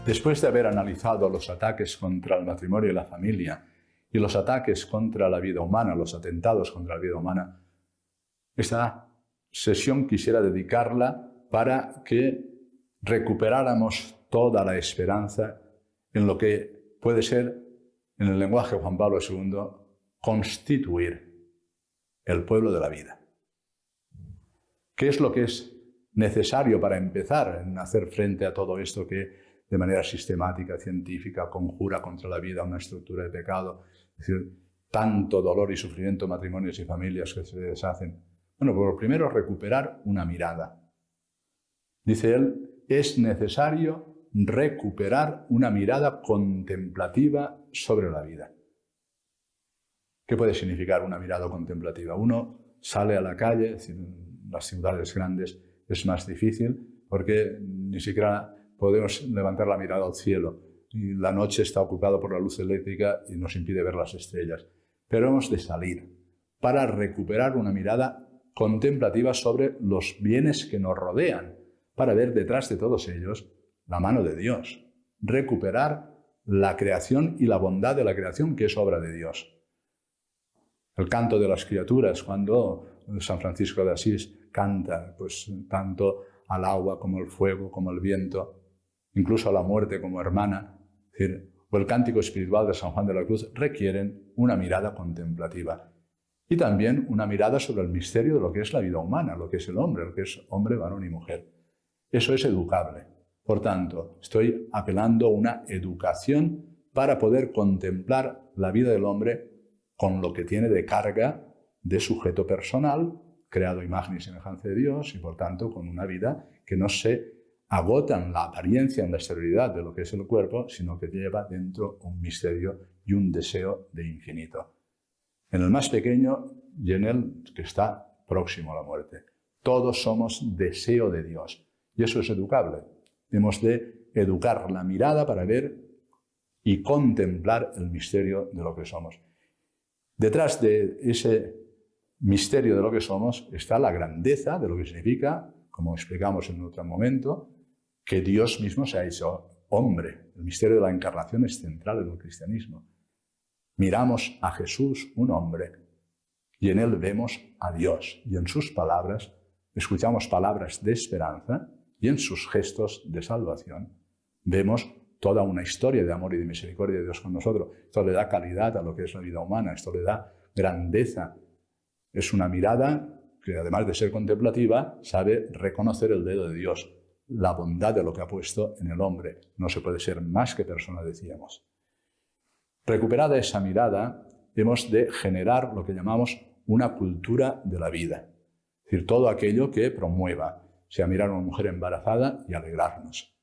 Después de haber analizado los ataques contra el matrimonio y la familia y los ataques contra la vida humana, los atentados contra la vida humana, esta sesión quisiera dedicarla para que recuperáramos toda la esperanza en lo que puede ser, en el lenguaje de Juan Pablo II, constituir el pueblo de la vida. ¿Qué es lo que es necesario para empezar a hacer frente a todo esto que de manera sistemática, científica, conjura contra la vida una estructura de pecado? Es decir, tanto dolor y sufrimiento en matrimonios y familias que se deshacen. Bueno, pues lo primero es recuperar una mirada. Dice él, es necesario recuperar una mirada contemplativa sobre la vida. ¿Qué puede significar una mirada contemplativa? Uno sale a la calle, es decir, en las ciudades grandes es más difícil porque ni siquiera podemos levantar la mirada al cielo y la noche está ocupada por la luz eléctrica y nos impide ver las estrellas. Pero hemos de salir para recuperar una mirada contemplativa sobre los bienes que nos rodean, para ver detrás de todos ellos la mano de Dios, recuperar la creación y la bondad de la creación que es obra de Dios. El canto de las criaturas, cuando San Francisco de Asís canta, pues tanto al agua como al fuego, como al viento, incluso a la muerte como hermana, es decir, o el cántico espiritual de San Juan de la Cruz, requieren una mirada contemplativa. Y también una mirada sobre el misterio de lo que es la vida humana, lo que es el hombre, lo que es hombre, varón y mujer. Eso es educable. Por tanto, estoy apelando a una educación para poder contemplar la vida del hombre con lo que tiene de carga de sujeto personal, creado a imagen y semejanza de Dios, y por tanto con una vida que no se agota en la apariencia, en la exterioridad de lo que es el cuerpo, sino que lleva dentro un misterio y un deseo de infinito. En el más pequeño y en el que está próximo a la muerte. Todos somos deseo de Dios. Y eso es educable. Hemos de educar la mirada para ver y contemplar el misterio de lo que somos. Detrás de ese misterio de lo que somos está la grandeza de lo que significa, como explicamos en otro momento, que Dios mismo se ha hecho hombre. El misterio de la encarnación es central en el cristianismo. Miramos a Jesús, un hombre, y en él vemos a Dios. Y en sus palabras escuchamos palabras de esperanza y en sus gestos de salvación vemos toda una historia de amor y de misericordia de Dios con nosotros. Esto le da calidad a lo que es la vida humana, esto le da grandeza. Es una mirada que, además de ser contemplativa, sabe reconocer el dedo de Dios, la bondad de lo que ha puesto en el hombre. No se puede ser más que persona, decíamos. Recuperada esa mirada, hemos de generar lo que llamamos una cultura de la vida. Es decir, todo aquello que promueva, sea mirar a una mujer embarazada y alegrarnos.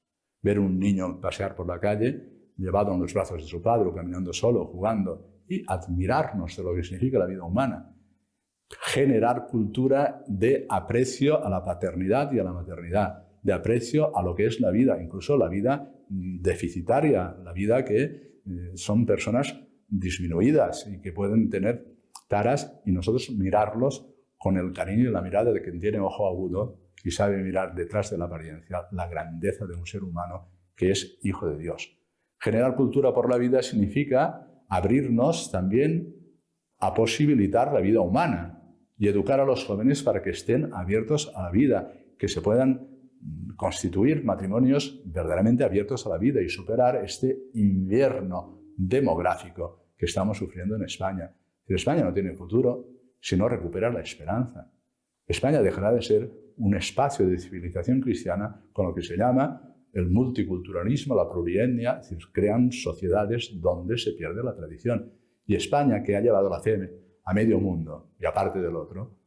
Ver un niño pasear por la calle, llevado en los brazos de su padre, o caminando solo, jugando, y admirarnos de lo que significa la vida humana. Generar cultura de aprecio a la paternidad y a la maternidad, de aprecio a lo que es la vida, incluso la vida deficitaria, la vida que son personas disminuidas y que pueden tener taras, y nosotros mirarlos con el cariño y la mirada de quien tiene ojo agudo y sabe mirar detrás de la apariencia la grandeza de un ser humano que es hijo de Dios. Generar cultura por la vida significa abrirnos también a posibilitar la vida humana y educar a los jóvenes para que estén abiertos a la vida, que se puedan constituir matrimonios verdaderamente abiertos a la vida y superar este invierno demográfico que estamos sufriendo en España. España no tiene futuro si no recupera la esperanza. España dejará de ser un espacio de civilización cristiana con lo que se llama el multiculturalismo, la plurietnia, es decir, crean sociedades donde se pierde la tradición. Y España, que ha llevado la fe a medio mundo y aparte del otro,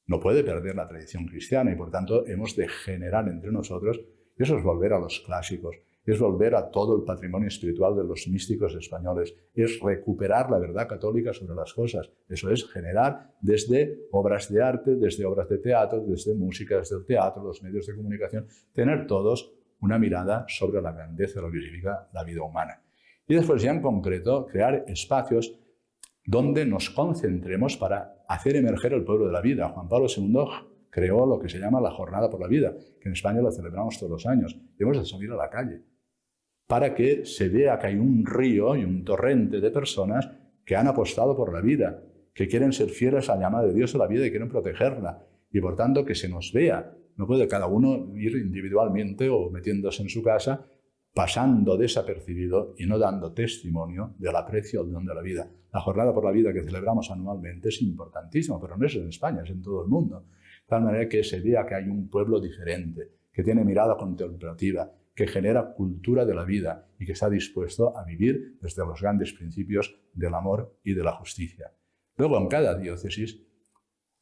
no puede perder la tradición cristiana y por tanto hemos de generar entre nosotros, y eso es volver a los clásicos, es volver a todo el patrimonio espiritual de los místicos españoles, es recuperar la verdad católica sobre las cosas. Eso es generar desde obras de arte, desde obras de teatro, desde música, desde el teatro, los medios de comunicación, tener todos una mirada sobre la grandeza de lo que significa la vida humana. Y después ya en concreto crear espacios donde nos concentremos para hacer emerger el pueblo de la vida. Juan Pablo II creó lo que se llama la Jornada por la Vida, que en España la celebramos todos los años. Y hemos de salir a la calle para que se vea que hay un río y un torrente de personas que han apostado por la vida, que quieren ser fieles a la llamada de Dios a la vida y quieren protegerla. Y por tanto que se nos vea. No puede cada uno ir individualmente o metiéndose en su casa, pasando desapercibido y no dando testimonio del aprecio al don de la vida. La jornada por la vida que celebramos anualmente es importantísima, pero no es en España, es en todo el mundo. De tal manera que se vea que hay un pueblo diferente, que tiene mirada contemplativa, que genera cultura de la vida y que está dispuesto a vivir desde los grandes principios del amor y de la justicia. Luego, en cada diócesis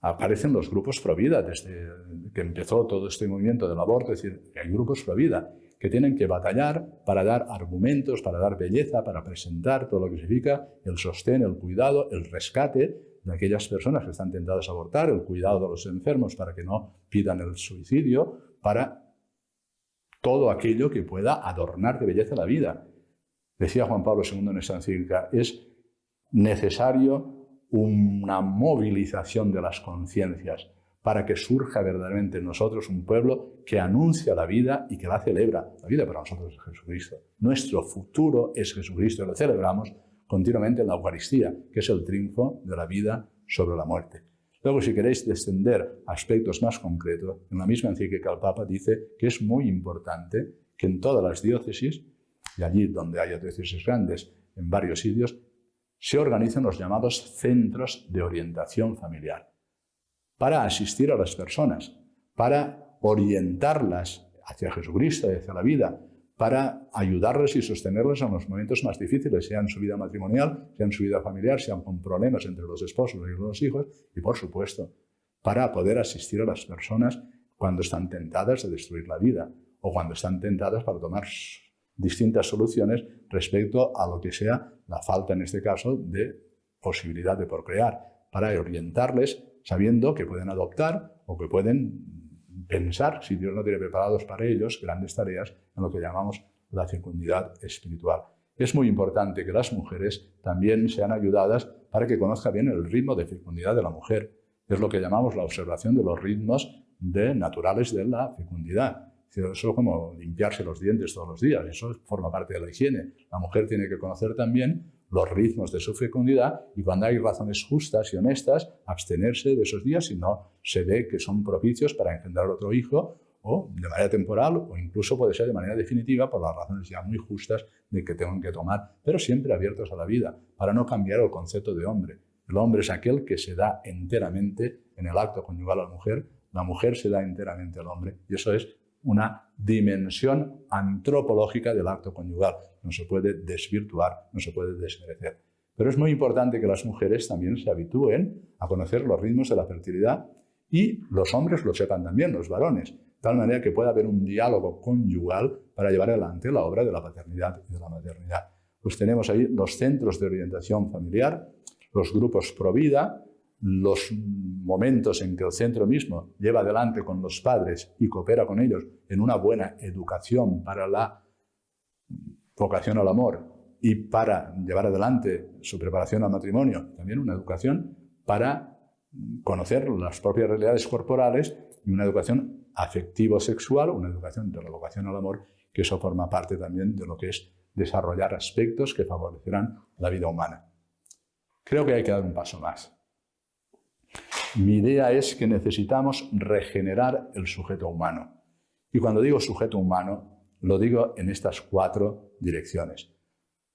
aparecen los grupos pro vida, desde que empezó todo este movimiento del aborto, es decir, que hay grupos pro vida que tienen que batallar para dar argumentos, para dar belleza, para presentar todo lo que significa el sostén, el cuidado, el rescate de aquellas personas que están tentadas a abortar, el cuidado de los enfermos para que no pidan el suicidio, para todo aquello que pueda adornar de belleza la vida. Decía Juan Pablo II en esta encíclica, es necesario una movilización de las conciencias para que surja verdaderamente en nosotros un pueblo que anuncia la vida y que la celebra. La vida para nosotros es Jesucristo. Nuestro futuro es Jesucristo. Lo celebramos continuamente en la Eucaristía, que es el triunfo de la vida sobre la muerte. Luego, si queréis descender a aspectos más concretos, en la misma encíclica el Papa dice que es muy importante que en todas las diócesis, y allí donde haya diócesis grandes, en varios sitios, se organizan los llamados centros de orientación familiar para asistir a las personas, para orientarlas hacia Jesucristo y hacia la vida, para ayudarles y sostenerles en los momentos más difíciles, sea en su vida matrimonial, sea en su vida familiar, sean con problemas entre los esposos y los hijos, y por supuesto, para poder asistir a las personas cuando están tentadas de destruir la vida o cuando están tentadas para tomar distintas soluciones respecto a lo que sea la falta, en este caso, de posibilidad de procrear, para orientarles sabiendo que pueden adoptar o que pueden pensar, si Dios no tiene preparados para ellos, grandes tareas en lo que llamamos la fecundidad espiritual. Es muy importante que las mujeres también sean ayudadas para que conozcan bien el ritmo de fecundidad de la mujer. Es lo que llamamos la observación de los ritmos naturales de la fecundidad. Eso es como limpiarse los dientes todos los días, eso forma parte de la higiene. La mujer tiene que conocer también los ritmos de su fecundidad y cuando hay razones justas y honestas, abstenerse de esos días si no se ve que son propicios para engendrar otro hijo o de manera temporal o incluso puede ser de manera definitiva por las razones ya muy justas de que tengan que tomar, pero siempre abiertos a la vida para no cambiar el concepto de hombre. El hombre es aquel que se da enteramente en el acto conyugal a la mujer se da enteramente al hombre y eso es una dimensión antropológica del acto conyugal. No se puede desvirtuar, no se puede desmerecer. Pero es muy importante que las mujeres también se habitúen a conocer los ritmos de la fertilidad y los hombres lo sepan también, los varones, de tal manera que pueda haber un diálogo conyugal para llevar adelante la obra de la paternidad y de la maternidad. Pues tenemos ahí los centros de orientación familiar, los grupos pro vida, los momentos en que el centro mismo lleva adelante con los padres y coopera con ellos en una buena educación para la vocación al amor y para llevar adelante su preparación al matrimonio, también una educación para conocer las propias realidades corporales y una educación afectivo-sexual, una educación de la vocación al amor, que eso forma parte también de lo que es desarrollar aspectos que favorecerán la vida humana. Creo que hay que dar un paso más. Mi idea es que necesitamos regenerar el sujeto humano. Y cuando digo sujeto humano, lo digo en estas 4 direcciones.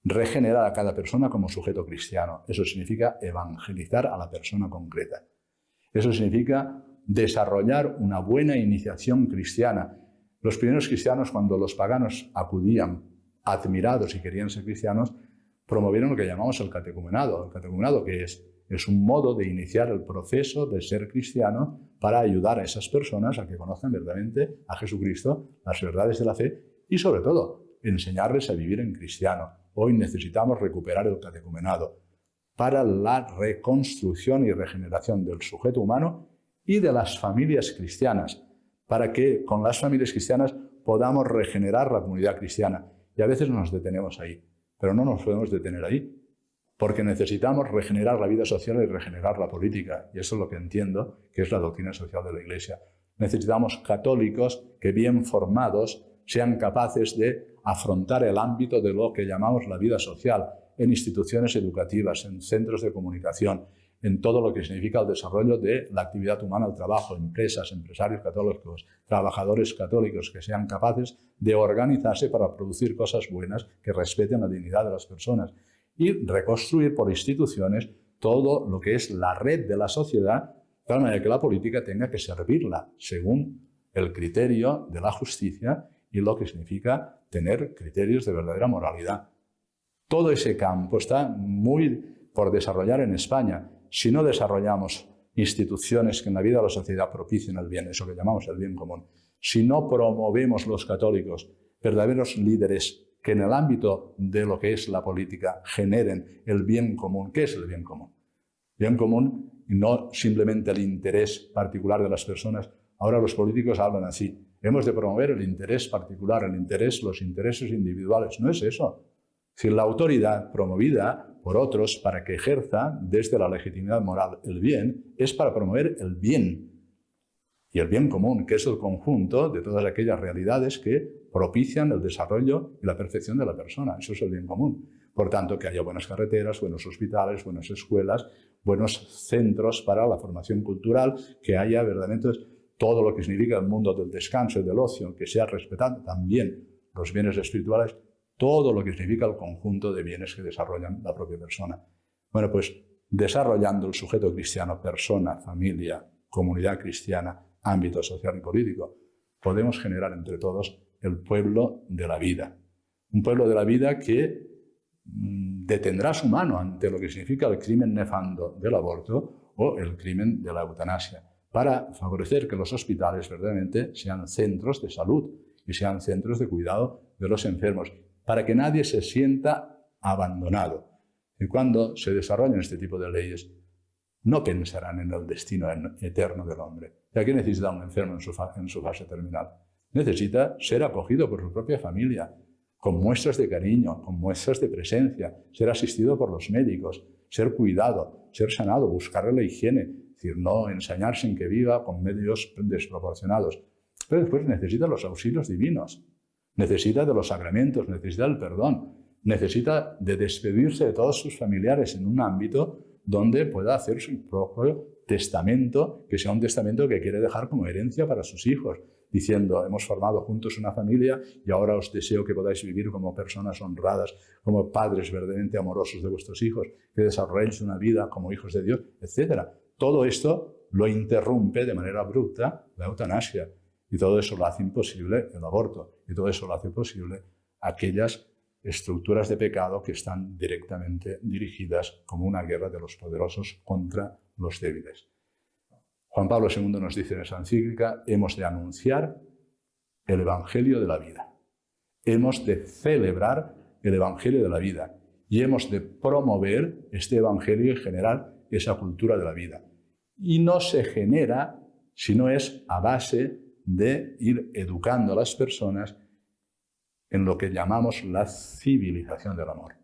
Regenerar a cada persona como sujeto cristiano. Eso significa evangelizar a la persona concreta. Eso significa desarrollar una buena iniciación cristiana. Los primeros cristianos, cuando los paganos acudían admirados y querían ser cristianos, promovieron lo que llamamos el catecumenado. ¿El catecumenado qué es? Es un modo de iniciar el proceso de ser cristiano para ayudar a esas personas a que conozcan verdaderamente a Jesucristo, las verdades de la fe y, sobre todo, enseñarles a vivir en cristiano. Hoy necesitamos recuperar el catecumenado para la reconstrucción y regeneración del sujeto humano y de las familias cristianas, para que con las familias cristianas podamos regenerar la comunidad cristiana. Y a veces nos detenemos ahí, pero no nos podemos detener ahí, porque necesitamos regenerar la vida social y regenerar la política. Y eso es lo que entiendo que es la doctrina social de la Iglesia. Necesitamos católicos que bien formados sean capaces de afrontar el ámbito de lo que llamamos la vida social, en instituciones educativas, en centros de comunicación, en todo lo que significa el desarrollo de la actividad humana, el trabajo, empresas, empresarios católicos, trabajadores católicos que sean capaces de organizarse para producir cosas buenas que respeten la dignidad de las personas y reconstruir por instituciones todo lo que es la red de la sociedad, de tal manera que la política tenga que servirla según el criterio de la justicia y lo que significa tener criterios de verdadera moralidad. Todo ese campo está muy por desarrollar en España. Si no desarrollamos instituciones que en la vida de la sociedad propicien el bien, eso que llamamos el bien común, si no promovemos los católicos verdaderos líderes que en el ámbito de lo que es la política generen el bien común, ¿qué es el bien común? Bien común y no simplemente el interés particular de las personas. Ahora los políticos hablan así. Hemos de promover el interés particular, los intereses individuales. No es eso. Es decir, la autoridad promovida por otros para que ejerza desde la legitimidad moral el bien es para promover el bien. Y el bien común, que es el conjunto de todas aquellas realidades que propician el desarrollo y la perfección de la persona. Eso es el bien común. Por tanto, que haya buenas carreteras, buenos hospitales, buenas escuelas, buenos centros para la formación cultural, que haya verdaderamente todo lo que significa el mundo del descanso y del ocio, que sea respetado también los bienes espirituales, todo lo que significa el conjunto de bienes que desarrollan la propia persona. Bueno, pues desarrollando el sujeto cristiano, persona, familia, comunidad cristiana, ámbito social y político, podemos generar entre todos el pueblo de la vida. Un pueblo de la vida que detendrá su mano ante lo que significa el crimen nefando del aborto o el crimen de la eutanasia, para favorecer que los hospitales verdaderamente sean centros de salud y sean centros de cuidado de los enfermos, para que nadie se sienta abandonado. Y cuando se desarrollen este tipo de leyes, no pensarán en el destino eterno del hombre. ¿Ya qué necesita un enfermo en su fase terminal? Necesita ser acogido por su propia familia, con muestras de cariño, con muestras de presencia, ser asistido por los médicos, ser cuidado, ser sanado, buscarle la higiene, es decir, no ensañarse en que viva con medios desproporcionados. Pero después necesita los auxilios divinos, necesita de los sacramentos, necesita del perdón, necesita de despedirse de todos sus familiares en un ámbito donde pueda hacer su propio testamento, que sea un testamento que quiere dejar como herencia para sus hijos, diciendo, hemos formado juntos una familia y ahora os deseo que podáis vivir como personas honradas, como padres verdaderamente amorosos de vuestros hijos, que desarrolléis una vida como hijos de Dios, etc. Todo esto lo interrumpe de manera abrupta la eutanasia. Y todo eso lo hace imposible el aborto. Y todo eso lo hace posible aquellas estructuras de pecado que están directamente dirigidas como una guerra de los poderosos contra los débiles. Juan Pablo II nos dice en esa encíclica, hemos de anunciar el Evangelio de la vida. Hemos de celebrar el Evangelio de la vida. Y hemos de promover este Evangelio y generar esa cultura de la vida. Y no se genera si no es a base de ir educando a las personas en lo que llamamos la civilización del amor.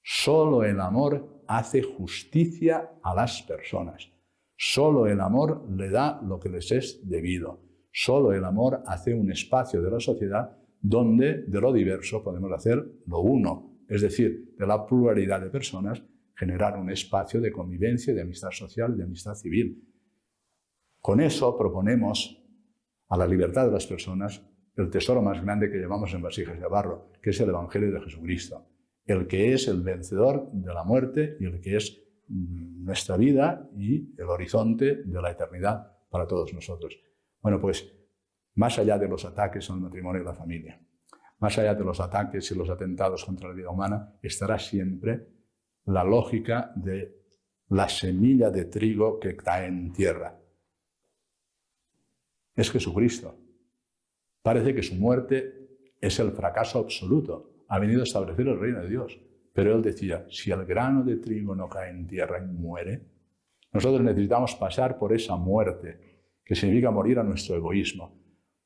Solo el amor hace justicia a las personas. Solo el amor le da lo que les es debido. Solo el amor hace un espacio de la sociedad donde de lo diverso podemos hacer lo uno, es decir, de la pluralidad de personas, generar un espacio de convivencia, de amistad social y de amistad civil. Con eso proponemos a la libertad de las personas el tesoro más grande que llevamos en vasijas de barro, que es el Evangelio de Jesucristo, el que es el vencedor de la muerte y el que es nuestra vida y el horizonte de la eternidad para todos nosotros. Bueno, pues más allá de los ataques al matrimonio y la familia, más allá de los ataques y los atentados contra la vida humana, estará siempre la lógica de la semilla de trigo que cae en tierra. Es Jesucristo. Parece que su muerte es el fracaso absoluto. Ha venido a establecer el reino de Dios. Pero él decía, si el grano de trigo no cae en tierra y muere, nosotros necesitamos pasar por esa muerte, que significa morir a nuestro egoísmo,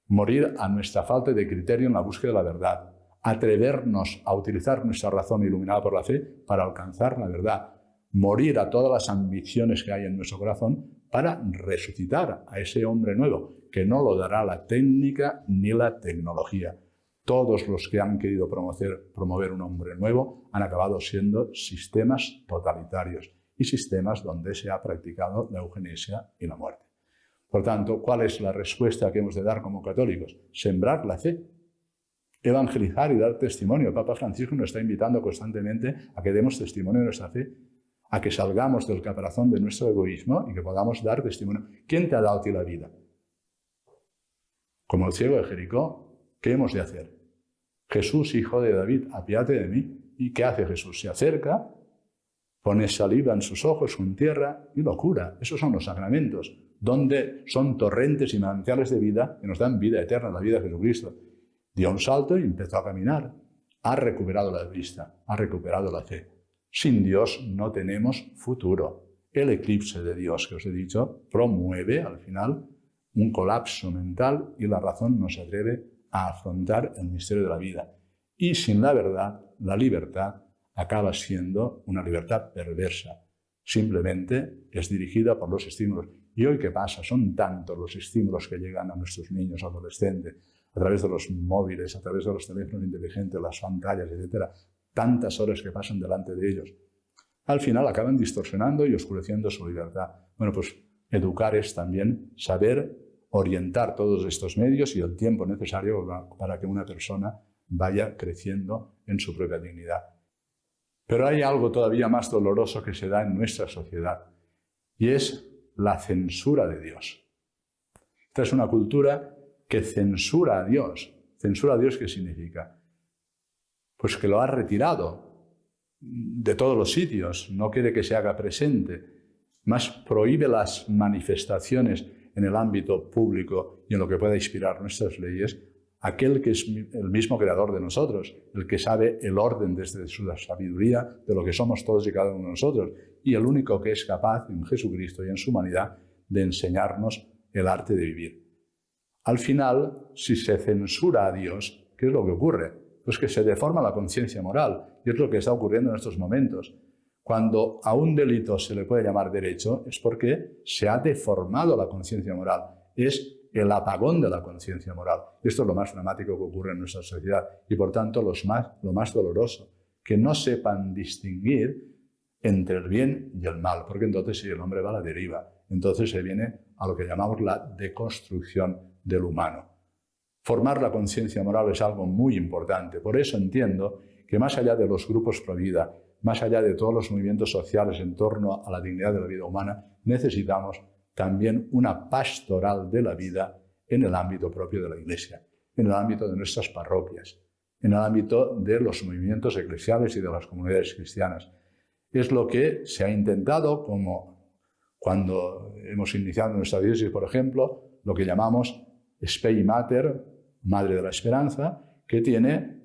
morir a nuestra falta de criterio en la búsqueda de la verdad, atrevernos a utilizar nuestra razón iluminada por la fe para alcanzar la verdad, morir a todas las ambiciones que hay en nuestro corazón para resucitar a ese hombre nuevo, que no lo dará la técnica ni la tecnología. Todos los que han querido promover un hombre nuevo han acabado siendo sistemas totalitarios y sistemas donde se ha practicado la eugenesia y la muerte. Por tanto, ¿cuál es la respuesta que hemos de dar como católicos? Sembrar la fe, evangelizar y dar testimonio. El Papa Francisco nos está invitando constantemente a que demos testimonio de nuestra fe, a que salgamos del caparazón de nuestro egoísmo y que podamos dar testimonio. ¿Quién te ha dado a ti la vida? Como el ciego de Jericó, ¿qué hemos de hacer? Jesús, hijo de David, apiádate de mí. ¿Y qué hace Jesús? Se acerca, pone saliva en sus ojos con tierra y lo cura. Esos son los sacramentos, donde son torrentes y manantiales de vida que nos dan vida eterna, la vida de Jesucristo. Dio un salto y empezó a caminar. Ha recuperado la vista, ha recuperado la fe. Sin Dios no tenemos futuro. El eclipse de Dios que os he dicho promueve al final un colapso mental y la razón no se atreve a afrontar el misterio de la vida. Y sin la verdad, la libertad acaba siendo una libertad perversa. Simplemente es dirigida por los estímulos. ¿Y hoy qué pasa? Son tantos los estímulos que llegan a nuestros niños, adolescentes, a través de los móviles, a través de los teléfonos inteligentes, las pantallas, etc. Tantas horas que pasan delante de ellos. Al final acaban distorsionando y oscureciendo su libertad. Bueno, pues educar es también saber orientar todos estos medios y el tiempo necesario para que una persona vaya creciendo en su propia dignidad. Pero hay algo todavía más doloroso que se da en nuestra sociedad y es la censura de Dios. Esta es una cultura que censura a Dios. ¿Censura a Dios qué significa? Pues que lo ha retirado de todos los sitios, no quiere que se haga presente, más prohíbe las manifestaciones en el ámbito público y en lo que pueda inspirar nuestras leyes, aquel que es el mismo creador de nosotros, el que sabe el orden desde su sabiduría de lo que somos todos y cada uno de nosotros, y el único que es capaz en Jesucristo y en su humanidad de enseñarnos el arte de vivir. Al final, si se censura a Dios, ¿qué es lo que ocurre? Pues que se deforma la conciencia moral, y es lo que está ocurriendo en estos momentos. Cuando a un delito se le puede llamar derecho, es porque se ha deformado la conciencia moral. Es el apagón de la conciencia moral. Esto es lo más dramático que ocurre en nuestra sociedad y, por tanto, lo más doloroso, que no sepan distinguir entre el bien y el mal, porque entonces si el hombre va a la deriva, entonces se viene a lo que llamamos la deconstrucción del humano. Formar la conciencia moral es algo muy importante. Por eso entiendo que más allá de los grupos pro vida, más allá de todos los movimientos sociales en torno a la dignidad de la vida humana, necesitamos también una pastoral de la vida en el ámbito propio de la Iglesia, en el ámbito de nuestras parroquias, en el ámbito de los movimientos eclesiales y de las comunidades cristianas. Es lo que se ha intentado, como cuando hemos iniciado nuestra diócesis, por ejemplo, lo que llamamos Spei Mater, Madre de la Esperanza, que tiene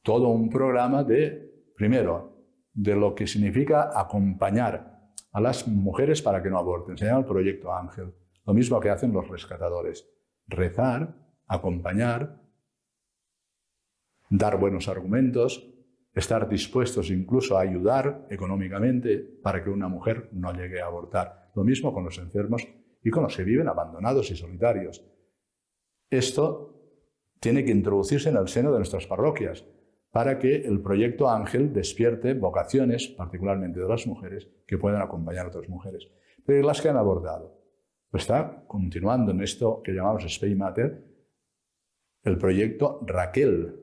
todo un programa de, primero, de lo que significa acompañar a las mujeres para que no aborten. Se llama el Proyecto Ángel. Lo mismo que hacen los rescatadores. Rezar, acompañar, dar buenos argumentos, estar dispuestos incluso a ayudar económicamente para que una mujer no llegue a abortar. Lo mismo con los enfermos y con los que viven abandonados y solitarios. Esto tiene que introducirse en el seno de nuestras parroquias para que el Proyecto Ángel despierte vocaciones, particularmente de las mujeres, que puedan acompañar a otras mujeres. Pero las que han abortado, pues está continuando en esto que llamamos Spei Mater, el Proyecto Raquel.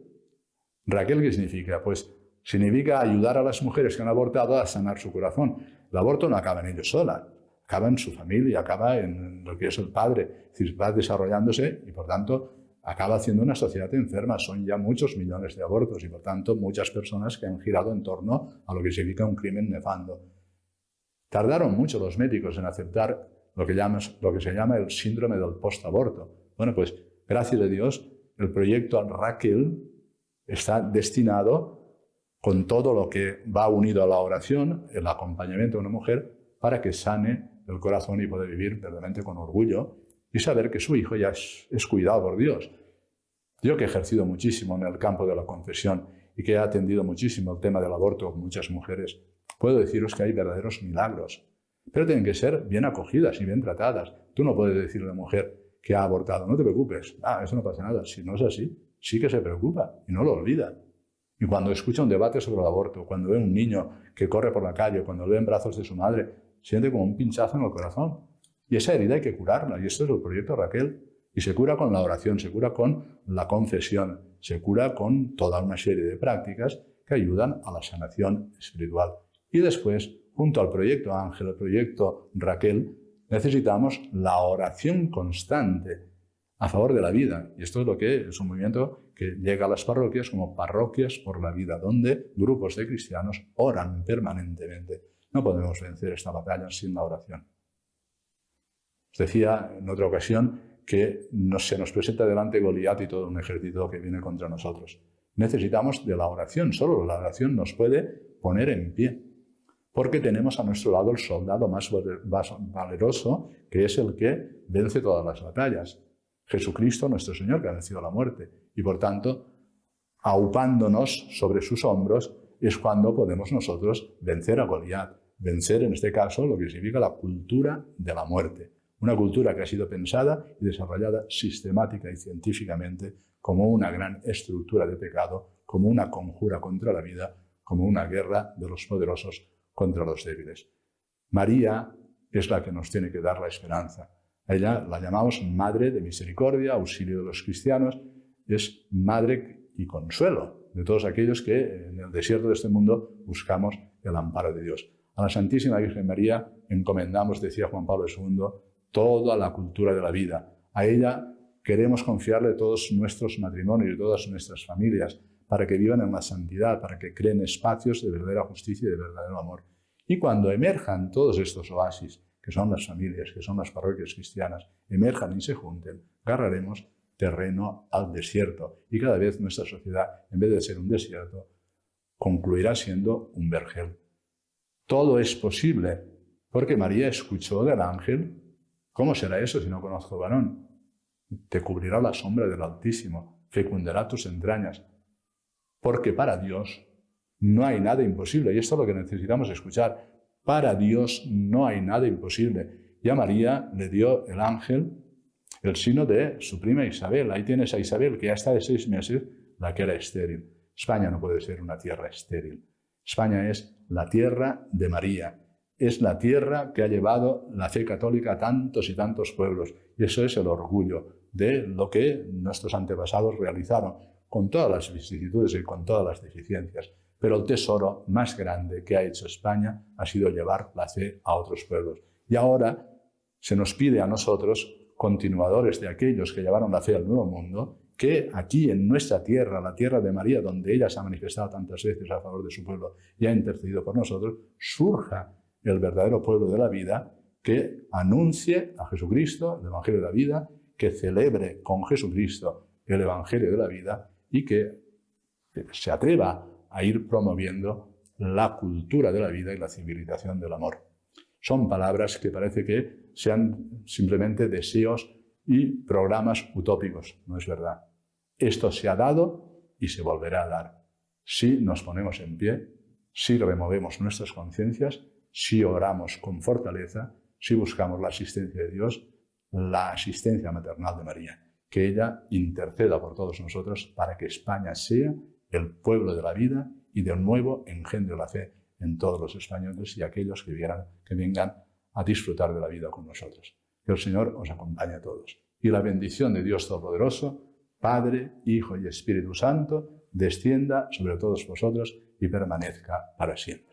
¿Raquel qué significa? Pues significa ayudar a las mujeres que han abortado a sanar su corazón. El aborto no acaba en ellos sola, acaba en su familia, acaba en lo que es el padre. Es decir, va desarrollándose y, por tanto, acaba haciendo una sociedad enferma. Son ya muchos millones de abortos y, por tanto, muchas personas que han girado en torno a lo que significa un crimen nefando. Tardaron mucho los médicos en aceptar lo que se llama el síndrome del postaborto. Bueno, pues, gracias a Dios, el proyecto Raquel está destinado, con todo lo que va unido a la oración, el acompañamiento de una mujer, para que sane el corazón y pueda vivir verdaderamente con orgullo y saber que su hijo ya es cuidado por Dios. Yo que he ejercido muchísimo en el campo de la confesión y que he atendido muchísimo el tema del aborto con muchas mujeres, puedo deciros que hay verdaderos milagros. pero tienen que ser bien acogidas y bien tratadas. Tú no puedes decirle a una mujer que ha abortado, no te preocupes, eso no pasa nada. Si no es así, sí que se preocupa y no lo olvida. Y cuando escucha un debate sobre el aborto, cuando ve a un niño que corre por la calle, cuando lo ve en brazos de su madre, siente como un pinchazo en el corazón. Y esa herida hay que curarla, y esto es el proyecto Raquel. Y se cura con la oración, se cura con la confesión, se cura con toda una serie de prácticas que ayudan a la sanación espiritual. Y después, junto al proyecto Ángel, el proyecto Raquel, necesitamos la oración constante a favor de la vida. Y esto es lo que es un movimiento que llega a las parroquias como parroquias por la vida, donde grupos de cristianos oran permanentemente. No podemos vencer esta batalla sin la oración. Os decía en otra ocasión que se nos presenta delante Goliat y todo un ejército que viene contra nosotros. Necesitamos de la oración, solo la oración nos puede poner en pie, porque tenemos a nuestro lado el soldado más valeroso, que es el que vence todas las batallas. Jesucristo, nuestro Señor, que ha vencido la muerte. Y por tanto, aupándonos sobre sus hombros, es cuando podemos nosotros vencer a Goliat. Vencer, en este caso, lo que significa la cultura de la muerte. Una cultura que ha sido pensada y desarrollada sistemática y científicamente como una gran estructura de pecado, como una conjura contra la vida, como una guerra de los poderosos contra los débiles. María es la que nos tiene que dar la esperanza. A ella la llamamos Madre de Misericordia, auxilio de los cristianos, es Madre y consuelo de todos aquellos que en el desierto de este mundo buscamos el amparo de Dios. A la Santísima Virgen María encomendamos, decía Juan Pablo II, toda la cultura de la vida. A ella queremos confiarle todos nuestros matrimonios y todas nuestras familias para que vivan en la santidad, para que creen espacios de verdadera justicia y de verdadero amor. Y cuando emerjan todos estos oasis, que son las familias, que son las parroquias cristianas, emerjan y se junten, agarraremos terreno al desierto. Y cada vez nuestra sociedad, en vez de ser un desierto, concluirá siendo un vergel. Todo es posible, porque María escuchó del ángel. ¿Cómo será eso si no conozco varón? Te cubrirá la sombra del Altísimo, fecundará tus entrañas. Porque para Dios no hay nada imposible. Y esto es lo que necesitamos escuchar. Para Dios no hay nada imposible. Y a María le dio el ángel el signo de su prima Isabel. Ahí tienes a Isabel, que ya está de 6 meses, la que era estéril. España no puede ser una tierra estéril. España es la tierra de María. Es la tierra que ha llevado la fe católica a tantos y tantos pueblos. Y eso es el orgullo de lo que nuestros antepasados realizaron, con todas las vicisitudes y con todas las deficiencias. Pero el tesoro más grande que ha hecho España ha sido llevar la fe a otros pueblos. Y ahora se nos pide a nosotros, continuadores de aquellos que llevaron la fe al Nuevo Mundo, que aquí en nuestra tierra, la tierra de María, donde ella se ha manifestado tantas veces a favor de su pueblo y ha intercedido por nosotros, surja el verdadero pueblo de la vida que anuncie a Jesucristo, el Evangelio de la vida, que celebre con Jesucristo el Evangelio de la vida y que se atreva a ir promoviendo la cultura de la vida y la civilización del amor. Son palabras que parece que sean simplemente deseos y programas utópicos. No es verdad. Esto se ha dado y se volverá a dar. Si nos ponemos en pie, si removemos nuestras conciencias, si oramos con fortaleza, si buscamos la asistencia de Dios, la asistencia maternal de María, que ella interceda por todos nosotros para que España sea el pueblo de la vida y de un nuevo engendro de la fe en todos los españoles y aquellos que vengan a disfrutar de la vida con nosotros. Que el Señor os acompañe a todos. Y la bendición de Dios Todopoderoso, Padre, Hijo y Espíritu Santo, descienda sobre todos vosotros y permanezca para siempre.